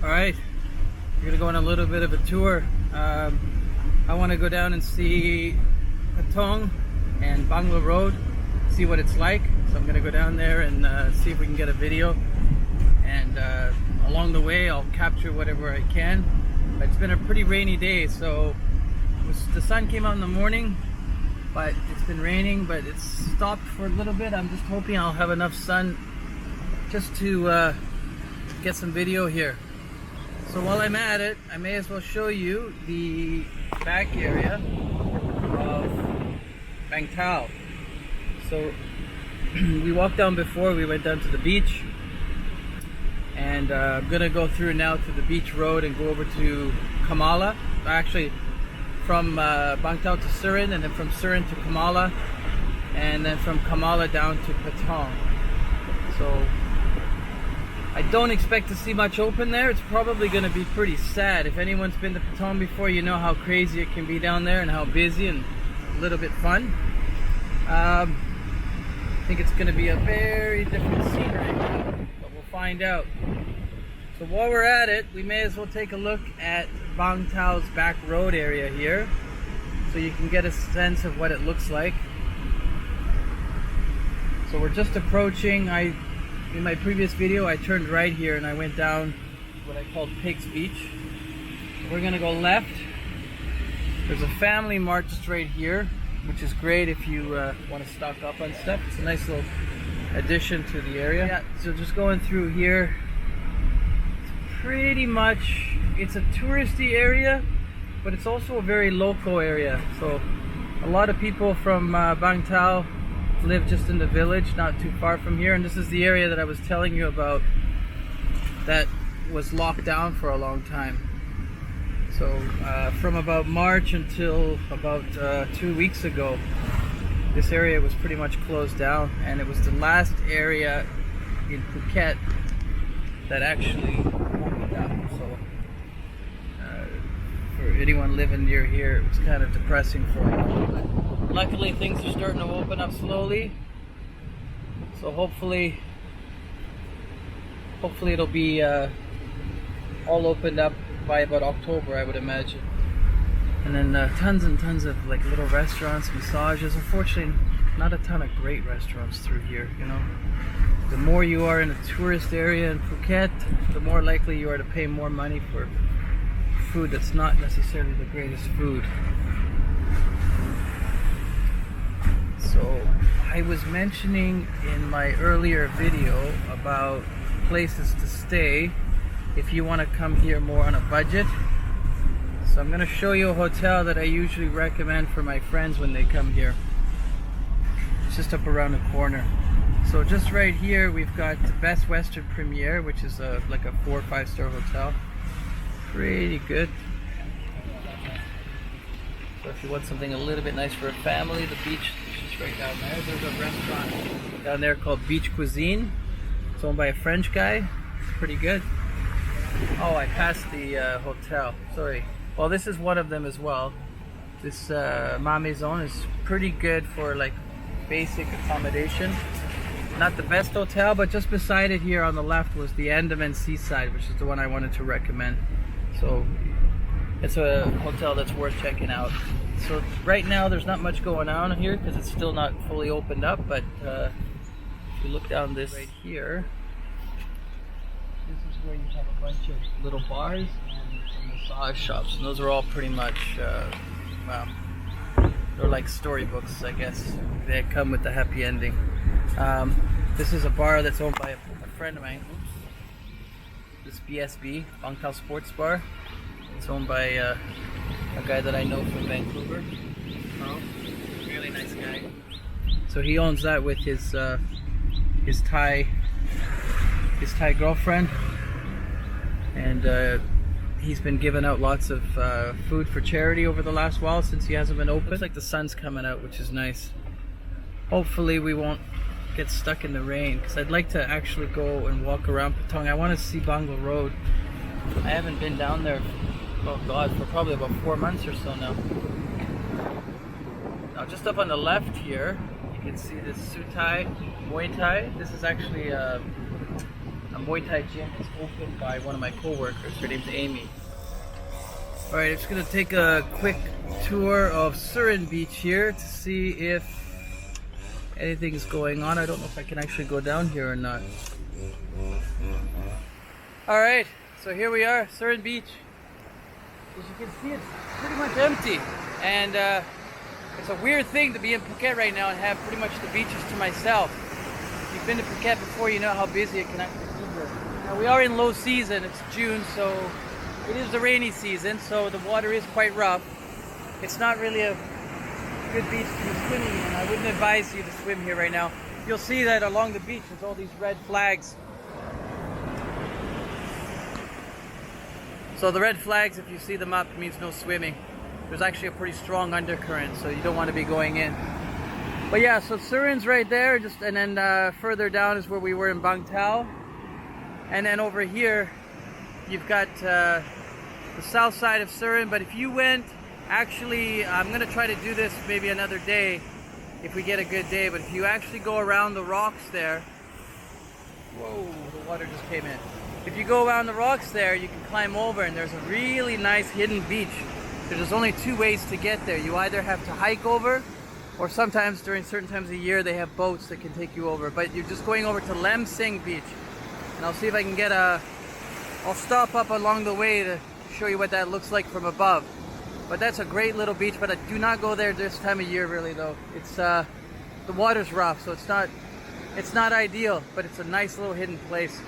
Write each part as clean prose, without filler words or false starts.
Alright, we're gonna go on a little bit of a tour. I want to go down and see Patong and Bangla Road, see what it's like. So I'm gonna go down there and see if we can get a video, and along the way I'll capture whatever I can. But it's been a pretty rainy day, so the sun came out in the morning, but it's been raining, but it's stopped for a little bit. I'm just hoping I'll have enough sun just to get some video here. So while I'm at it, I may as well show you the back area of Bangtao. So we walked down before, we went down to the beach, and I'm gonna go through now to the beach road and go over to Kamala. Actually, from Bangtao to Surin, and then from Surin to Kamala, and then from Kamala down to Patong. So I don't expect to see much open there. It's probably going to be pretty sad. If anyone's been to Patong before, you know how crazy it can be down there and how busy and a little bit fun. I think it's going to be a very different scene right now, but we'll find out. So while we're at it, we may as well take a look at Bangtao's back road area here, so you can get a sense of what it looks like. So we're just approaching. In my previous video, I turned right here and I went down what I called Pig's Beach. We're gonna go left. There's a family mart just right here, which is great if you want to stock up on stuff. It's a nice little addition to the area. Yeah, so just going through here, pretty much, it's a touristy area, but it's also a very local area. So a lot of people from Bangtao live just in the village, not too far from here, and this is the area that I was telling you about that was locked down for a long time. So from about March until about 2 weeks ago, this area was pretty much closed down, and it was the last area in Phuket that actually opened up. So for anyone living near here, it was kind of depressing for a while, but luckily things are starting to open up slowly. So hopefully it'll be all opened up by about October, I would imagine. And then tons and tons of like little restaurants, massages. Unfortunately, not a ton of great restaurants through here, you know. The more you are in a tourist area in Phuket, the more likely you are to pay more money for food that's not necessarily the greatest food. So I was mentioning in my earlier video about places to stay if you want to come here more on a budget. So I'm going to show you a hotel that I usually recommend for my friends when they come here. It's just up around the corner. So just right here we've got the Best Western Premier, which is like a 4 or 5 star hotel. Pretty good. So if you want something a little bit nice for a family, the beach is just right down there. There's a restaurant down there called Beach Cuisine. It's owned by a French guy. It's pretty good. Oh, I passed the hotel. Sorry. Well, this is one of them as well. This Ma Maison is pretty good for like basic accommodation. Not the best hotel, but just beside it here on the left was the Andaman Seaside, which is the one I wanted to recommend. So it's a hotel that's worth checking out. So right now there's not much going on here because it's still not fully opened up, but if you look down this right here, this is where you have a bunch of little bars and some massage shops, and those are all pretty much well, they're like storybooks, I guess. They come with the happy ending. This is a bar that's owned by a friend of mine. This BSB, Bangtao Sports Bar. It's owned by a guy that I know from Vancouver. Carl, really nice guy. So he owns that with his Thai girlfriend, and he's been giving out lots of food for charity over the last while since he hasn't been open. Looks like the sun's coming out, which is nice. Hopefully we won't get stuck in the rain, because I'd like to actually go and walk around Patong. I want to see Bangla Road. I haven't been down there, oh god, for probably about 4 months or so now. Now just up on the left here, you can see this Sutai Muay Thai. This is actually a Muay Thai gym is opened by one of my co-workers. Her name's Amy. Alright, I'm just going to take a quick tour of Surin Beach here to see if anything's going on. I don't know if I can actually go down here or not. Alright, so here we are, Surin Beach. As you can see, it's pretty much empty. And it's a weird thing to be in Phuket right now and have pretty much the beaches to myself. If you've been to Phuket before, you know how busy it can actually be here. Now we are in low season, it's June, so it is the rainy season, so the water is quite rough. It's not really a good beach to be swimming in. I wouldn't advise you to swim here right now. You'll see that along the beach there's all these red flags. So the red flags, if you see them up, means no swimming. There's actually a pretty strong undercurrent, so you don't want to be going in. But yeah, so Surin's right there, and then further down is where we were in Bangtao. And then over here, you've got the south side of Surin. But if you went, actually, I'm going to try to do this maybe another day, if we get a good day. But if you actually go around the rocks there, whoa, the water just came in. If you go around the rocks there, you can climb over, and there's a really nice hidden beach. There's only two ways to get there. You either have to hike over, or sometimes during certain times of the year they have boats that can take you over. But you're just going over to Lam Sing Beach. And I'll see if I can get I'll stop up along the way to show you what that looks like from above. But that's a great little beach, but I do not go there this time of year really though. It's the water's rough, so it's not ideal, but it's a nice little hidden place.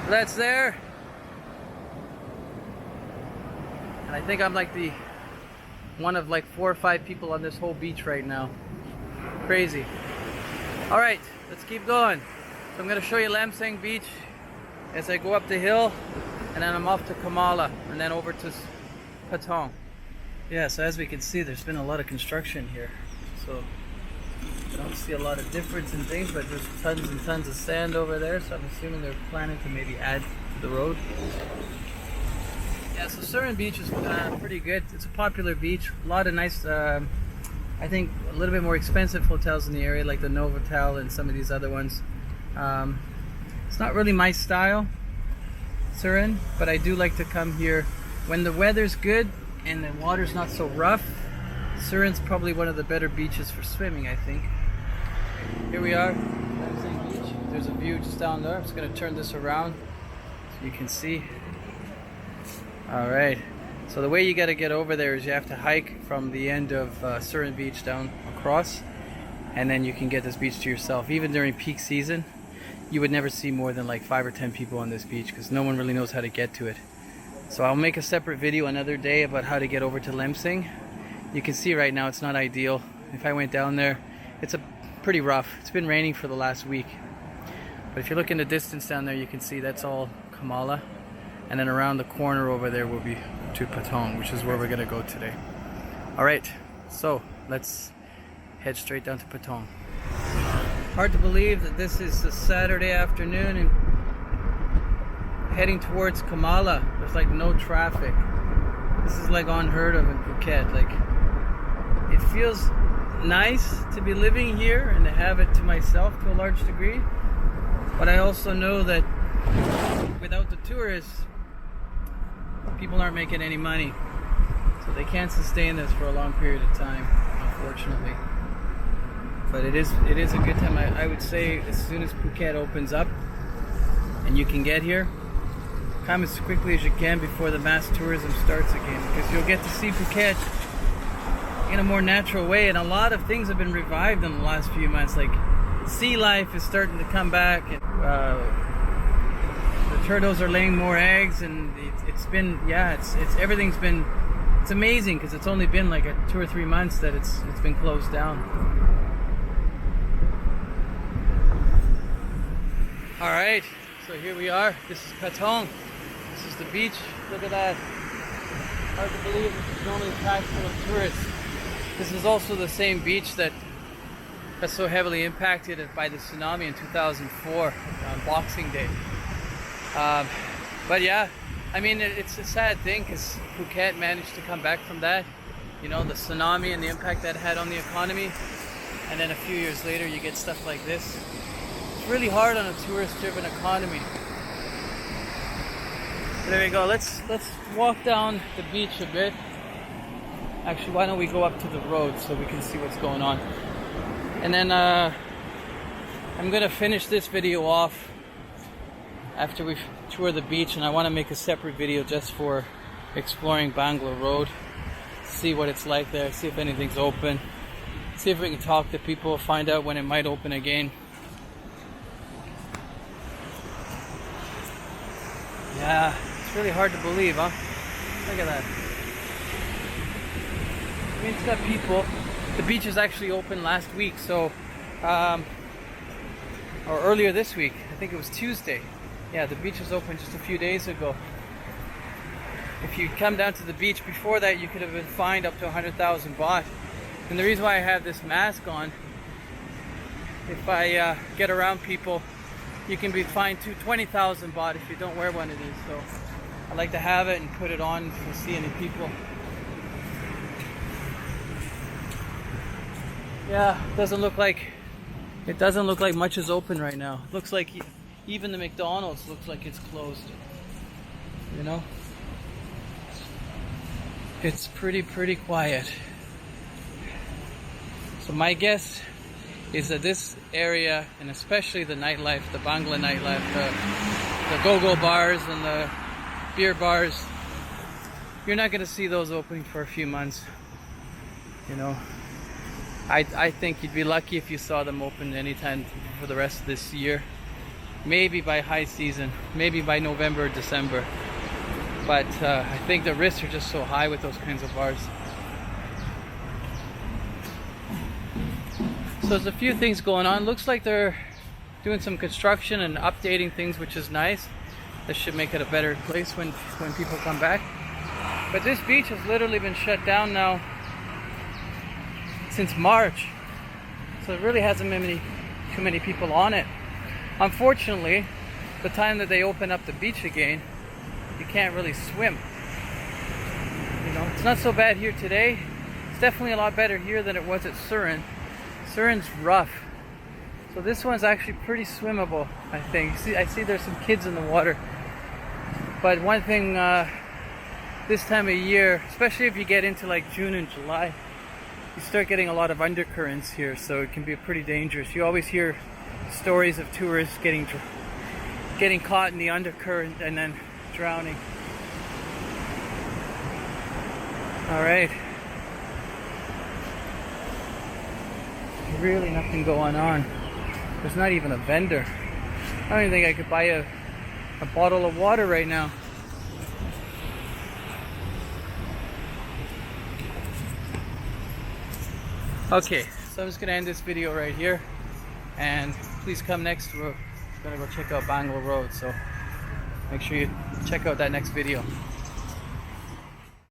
That's there. And I think I'm like one of like 4 or 5 people on this whole beach right now. Crazy. Alright, let's keep going. So I'm going to show you Lam Sing Beach as I go up the hill, and then I'm off to Kamala and then over to Patong. Yeah, so as we can see, there's been a lot of construction here. So I don't see a lot of difference in things, but there's tons and tons of sand over there, so I'm assuming they're planning to maybe add to the road. Yeah, so Surin Beach is pretty good. It's a popular beach. A lot of nice, I think a little bit more expensive hotels in the area, like the Novotel and some of these other ones. It's not really my style, Surin, but I do like to come here when the weather's good and the water's not so rough. Surin's probably one of the better beaches for swimming, I think. Here we are, Lam Sing Beach. There's a view just down there. I'm just going to turn this around so you can see. Alright, so the way you got to get over there is you have to hike from the end of Surin Beach down across, and then you can get this beach to yourself. Even during peak season, you would never see more than like 5 or 10 people on this beach because no one really knows how to get to it. So I'll make a separate video another day about how to get over to Lam Sing. You can see right now it's not ideal. If I went down there, it's pretty rough. It's been raining for the last week. But if you look in the distance down there, you can see that's all Kamala. And then around the corner over there will be to Patong, which is where we're gonna go today. Alright, so let's head straight down to Patong. Hard to believe that this is a Saturday afternoon and heading towards Kamala. There's like no traffic. This is like unheard of in Phuket. Like, it feels nice to be living here and to have it to myself to a large degree. But I also know that without the tourists, people aren't making any money. So they can't sustain this for a long period of time, unfortunately. But it is a good time. I would say as soon as Phuket opens up and you can get here, come as quickly as you can before the mass tourism starts again, because you'll get to see Phuket in a more natural way. And a lot of things have been revived in the last few months, like sea life is starting to come back, and the turtles are laying more eggs, and it's been, yeah, everything's been, it's amazing because it's only been like 2 or 3 months that it's been closed down. All right, so here we are. This is Patong. This is the beach. Look at that. Hard to believe this is normally packed full of tourists. This is also the same beach that was so heavily impacted by the tsunami in 2004 on Boxing Day. But yeah, I mean, it's a sad thing because Phuket managed to come back from that. You know, the tsunami and the impact that had on the economy. And then a few years later, you get stuff like this. It's really hard on a tourist-driven economy. There we go. Let's walk down the beach a bit. Actually, why don't we go up to the road so we can see what's going on? And then I'm gonna finish this video off after we tour the beach, and I want to make a separate video just for exploring Bangla Road. See what it's like there, see if anything's open, see if we can talk to people, find out when it might open again. Yeah, it's really hard to believe, huh? Look at that. I mean, it's got people. The beach is actually open last week, so or earlier this week. I think it was Tuesday. Yeah, the beach was open just a few days ago. If you come down to the beach before that, you could have been fined up to 100,000 baht. And the reason why I have this mask on, if I get around people, you can be fined to 20,000 baht if you don't wear one of these. So I like to have it and put it on if you see any people. Yeah, it doesn't look like much is open right now. Looks like even the McDonald's looks like it's closed. You know? It's pretty quiet. So my guess is that this area, and especially the nightlife, the Bangla nightlife, the go-go bars and the beer bars, you're not going to see those opening for a few months. You know, I think you'd be lucky if you saw them open anytime for the rest of this year. Maybe by high season, maybe by November or December. But I think the risks are just so high with those kinds of bars. So there's a few things going on. Looks like they're doing some construction and updating things, which is nice. This should make it a better place when people come back. But this beach has literally been shut down now since March. So it really hasn't been too many people on it. Unfortunately, the time that they open up the beach again, you can't really swim. You know, it's not so bad here today. It's definitely a lot better here than it was at Surin. Surin's rough. So this one's actually pretty swimmable, I think. I see there's some kids in the water. But one thing, this time of year, especially if you get into like June and July, you start getting a lot of undercurrents here, so it can be pretty dangerous. You always hear stories of tourists getting caught in the undercurrent and then drowning. All right. Really nothing going on. There's not even a vendor. I don't even think I could buy a bottle of water right now. Okay, so I'm just gonna end this video right here, and please come next. We're gonna go check out Bangla Road, so make sure you check out that next video.